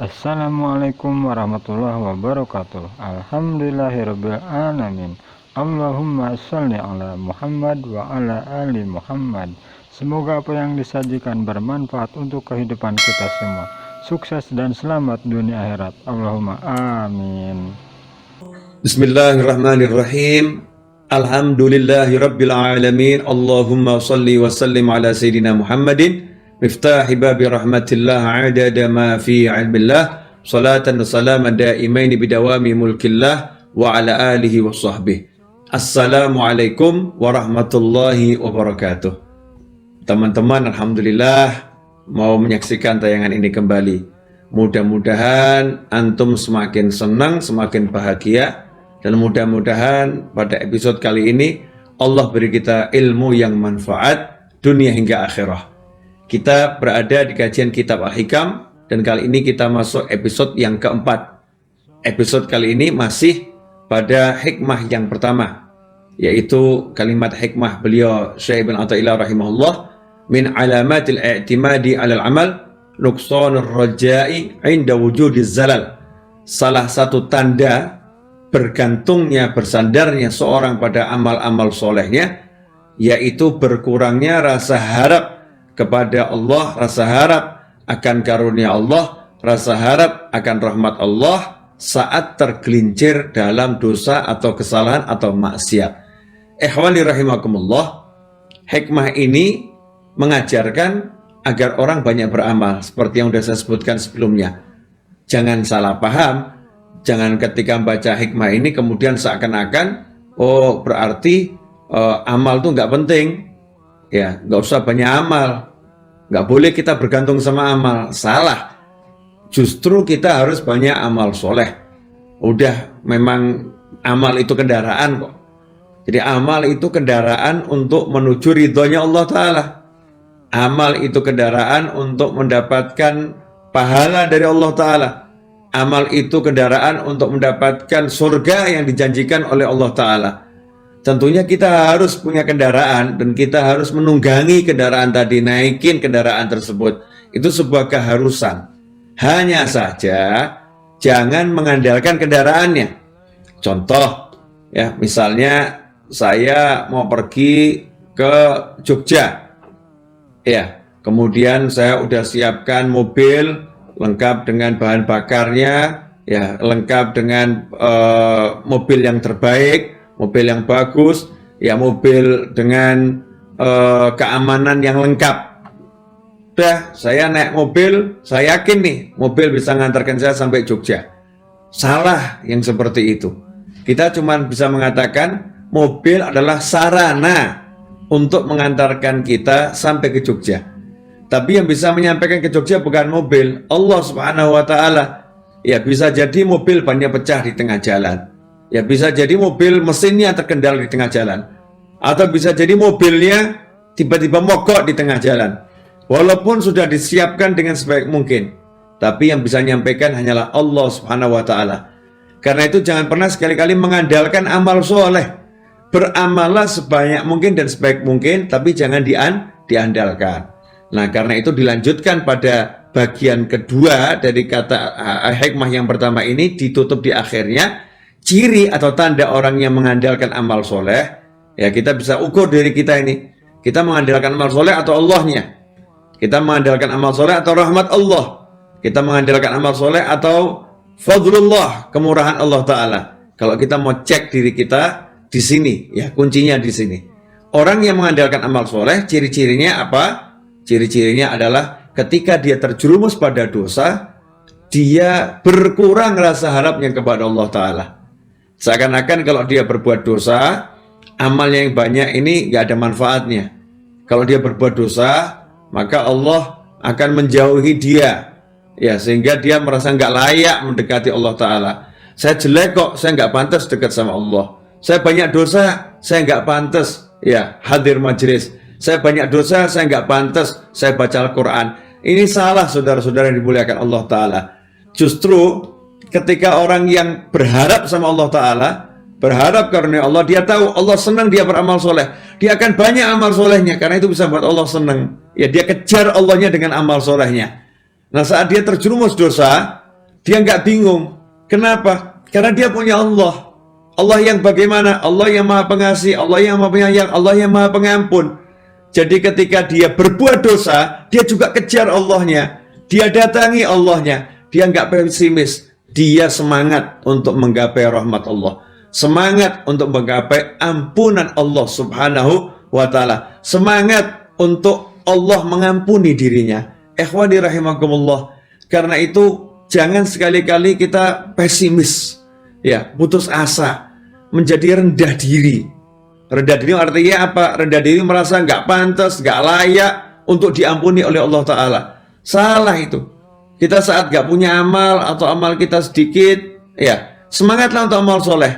Assalamualaikum warahmatullahi wabarakatuh. Alhamdulillahirabbil alamin. Allahumma shalli ala Muhammad wa ala ali Muhammad. Semoga apa yang disajikan bermanfaat untuk kehidupan kita semua. Sukses dan selamat dunia akhirat. Allahumma amin. Bismillahirrahmanirrahim. Alhamdulillahi rabbil alamin. Allahumma salli wa sallim ala Sayyidina Muhammadin miftahi babi rahmatillah adada ma fi ilmillah salatan wa salaman daimaini bidawami mulkillah wa ala alihi wa sahbihi. Assalamualaikum warahmatullahi wabarakatuh. Teman-teman, alhamdulillah mau menyaksikan tayangan ini kembali. Mudah-mudahan antum semakin senang, semakin bahagia, dan mudah-mudahan pada episode kali ini Allah beri kita ilmu yang manfaat dunia hingga akhirah. Kita berada di kajian kitab Al-Hikam, dan kali ini kita masuk episode yang keempat. Episode kali ini masih pada hikmah yang pertama, yaitu kalimat hikmah beliau Syekh Ibn Athaillah rahimahullah, min alamatil i'timadi alal amal nuqsanur rajai inda wujudiz zalal. Salah satu tanda bergantungnya, bersandarnya seorang pada amal-amal solehnya, yaitu berkurangnya rasa harap kepada Allah, rasa harap akan karunia Allah, rasa harap akan rahmat Allah saat tergelincir dalam dosa atau kesalahan atau maksiat. Ikhwani rahimakumullah, hikmah ini mengajarkan agar orang banyak beramal, seperti yang sudah saya sebutkan sebelumnya. Jangan salah paham, jangan ketika membaca hikmah ini kemudian seakan-akan oh berarti amal itu nggak penting, ya nggak usah banyak amal, nggak boleh kita bergantung sama amal. Salah, justru kita harus banyak amal soleh. Udah memang amal itu kendaraan kok. Jadi amal itu kendaraan untuk menuju ridhonya Allah Ta'ala. Amal itu kendaraan untuk mendapatkan pahala dari Allah Ta'ala. Amal itu kendaraan untuk mendapatkan surga yang dijanjikan oleh Allah Ta'ala. Tentunya kita harus punya kendaraan, dan kita harus menunggangi kendaraan tadi, naikin kendaraan tersebut. Itu sebuah keharusan. Hanya saja jangan mengandalkan kendaraannya. Contoh, ya misalnya saya mau pergi ke Jogja, ya kemudian saya udah siapkan mobil lengkap dengan bahan bakarnya, ya lengkap dengan mobil yang terbaik, mobil yang bagus, ya mobil dengan keamanan yang lengkap. Udah, saya naik mobil, saya yakin nih mobil bisa mengantarkan saya sampai Jogja. Salah yang seperti itu. Kita cuma bisa mengatakan mobil adalah sarana untuk mengantarkan kita sampai ke Jogja. Tapi yang bisa menyampaikan ke Jogja bukan mobil, Allah Subhanahu wa Ta'ala. Ya bisa jadi mobil bannya pecah di tengah jalan. Ya bisa jadi mobil mesinnya terkendala di tengah jalan. Atau bisa jadi mobilnya tiba-tiba mogok di tengah jalan. Walaupun sudah disiapkan dengan sebaik mungkin, tapi yang bisa menyampaikan hanyalah Allah Subhanahu wa Ta'ala. Karena itu jangan pernah sekali-kali mengandalkan amal soleh. Beramallah sebanyak mungkin dan sebaik mungkin, tapi jangan diandalkan. Nah, karena itu dilanjutkan pada bagian kedua dari kata hikmah yang pertama ini, ditutup di akhirnya. Ciri atau tanda orang yang mengandalkan amal soleh, ya kita bisa ukur diri kita ini. Kita mengandalkan amal soleh atau Allahnya. Kita mengandalkan amal soleh atau rahmat Allah. Kita mengandalkan amal soleh atau fadlullah, kemurahan Allah Ta'ala. Kalau kita mau cek diri kita di sini, ya kuncinya di sini. Orang yang mengandalkan amal soleh, ciri-cirinya apa? Ciri-cirinya adalah ketika dia terjerumus pada dosa, dia berkurang rasa harapnya kepada Allah Ta'ala. Seakan-akan kalau dia berbuat dosa, amalnya yang banyak ini gak ada manfaatnya. Kalau dia berbuat dosa, maka Allah akan menjauhi dia, ya sehingga dia merasa gak layak mendekati Allah Ta'ala. Saya jelek kok, saya gak pantas dekat sama Allah. Saya banyak dosa, saya gak pantas ya hadir majelis. Saya banyak dosa, saya nggak pantas saya baca Al-Quran. Ini salah, saudara-saudara yang dimuliakan Allah Ta'ala. Justru ketika orang yang berharap sama Allah Ta'ala, berharap karena Allah, dia tahu Allah senang dia beramal soleh, dia akan banyak amal solehnya, karena itu bisa buat Allah senang. Ya dia kejar Allahnya dengan amal solehnya. Nah saat dia terjerumus dosa, Dia nggak bingung. Kenapa? Karena dia punya Allah. Allah yang bagaimana? Allah yang maha pengasih, Allah yang maha penyayang, Allah yang maha pengampun. Jadi ketika dia berbuat dosa, dia juga kejar Allahnya. Dia datangi Allahnya. Dia nggak pesimis. Dia semangat untuk menggapai rahmat Allah. Semangat untuk menggapai ampunan Allah subhanahu wa ta'ala. Semangat untuk Allah mengampuni dirinya. Ikhwani rahimakumullah. Karena itu jangan sekali-kali kita pesimis. Ya, putus asa, menjadi rendah diri. Rendah diri artinya apa? Rendah diri merasa nggak pantas, nggak layak untuk diampuni oleh Allah Ta'ala. Salah itu. Kita saat nggak punya amal atau amal kita sedikit, ya semangatlah untuk amal soleh.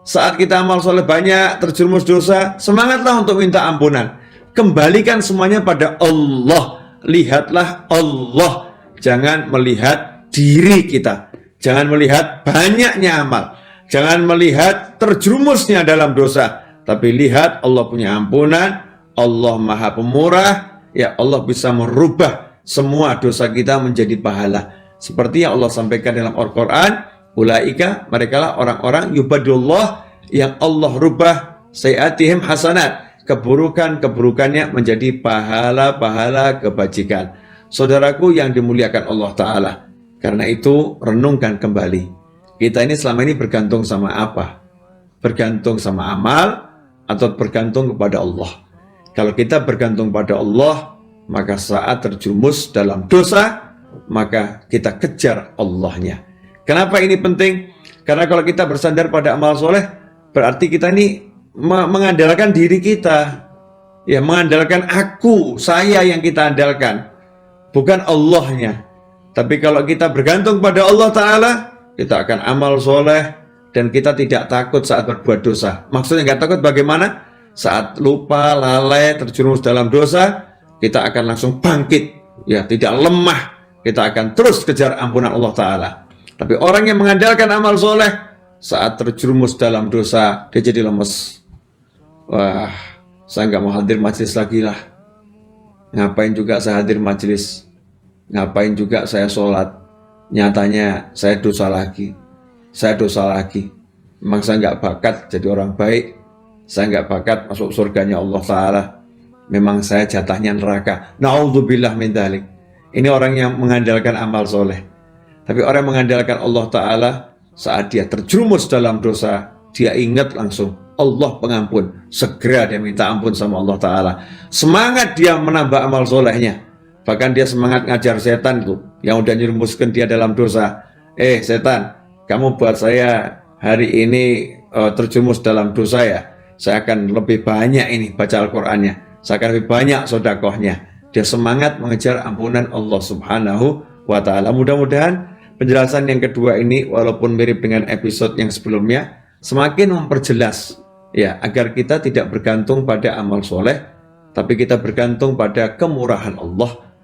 Saat kita amal soleh banyak, terjerumus dosa, semangatlah untuk minta ampunan. Kembalikan semuanya pada Allah. Lihatlah Allah. Jangan melihat diri kita. Jangan melihat banyaknya amal. Jangan melihat terjerumusnya dalam dosa. Tapi lihat Allah punya ampunan. Allah maha pemurah. Ya, Allah bisa merubah semua dosa kita menjadi pahala. Seperti yang Allah sampaikan dalam Al-Quran. Ulaika, mereka lah orang-orang yubadullah yang Allah rubah sayiatihim hasanat. Keburukan-keburukannya menjadi pahala-pahala kebajikan. Saudaraku yang dimuliakan Allah Ta'ala. Karena itu renungkan kembali. Kita ini selama ini bergantung sama apa? Bergantung sama amal atau bergantung kepada Allah? Kalau kita bergantung pada Allah, maka saat terjerumus dalam dosa, maka kita kejar Allahnya. Kenapa ini penting? Karena kalau kita bersandar pada amal soleh, berarti kita ini mengandalkan diri kita. Ya, mengandalkan aku, saya yang kita andalkan. Bukan Allahnya. Tapi kalau kita bergantung pada Allah Ta'ala, kita akan amal soleh dan kita tidak takut saat berbuat dosa. Maksudnya nggak takut bagaimana? Saat lupa, lalai, terjerumus dalam dosa, kita akan langsung bangkit. Ya, tidak lemah. Kita akan terus kejar ampunan Allah Ta'ala. Tapi orang yang mengandalkan amal soleh, saat terjerumus dalam dosa, dia jadi lemes. Wah, saya nggak mau hadir majelis lagi lah. Ngapain juga saya hadir majelis? Ngapain juga saya sholat? Nyatanya saya dosa lagi. Saya dosa lagi. Memang saya nggak bakat jadi orang baik. Saya nggak bakat masuk surganya Allah Ta'ala. Memang saya jatahnya neraka. Na'udzubillah min dzalik. Ini orang yang mengandalkan amal soleh. Tapi orang yang mengandalkan Allah Ta'ala, saat dia terjerumus dalam dosa, dia ingat langsung Allah pengampun. Segera dia minta ampun sama Allah Ta'ala. Semangat dia menambah amal solehnya. Bahkan dia semangat ngajar setan tuh yang udah nyerumuskan dia dalam dosa. Setan, kamu buat saya hari ini terjerumus dalam dosa ya. Saya akan lebih banyak ini baca Al-Qur'annya. Saya akan lebih banyak sedekahnya. Dia semangat mengejar ampunan Allah Subhanahu wa Ta'ala. Mudah-mudahan penjelasan yang kedua ini walaupun mirip dengan episode yang sebelumnya semakin memperjelas ya, agar kita tidak bergantung pada amal soleh, tapi kita bergantung pada kemurahan Allah,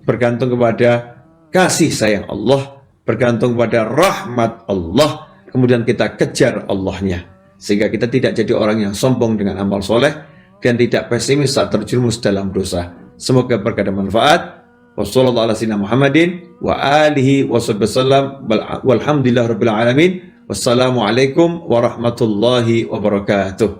bergantung kepada kasih sayang Allah, bergantung pada rahmat Allah, kemudian kita kejar Allahnya, sehingga kita tidak jadi orang yang sombong dengan amal soleh dan tidak pesimis saat terjerumus dalam dosa. Semoga berkah dan manfaat. Wassalamualaikum warahmatullahi wabarakatuh.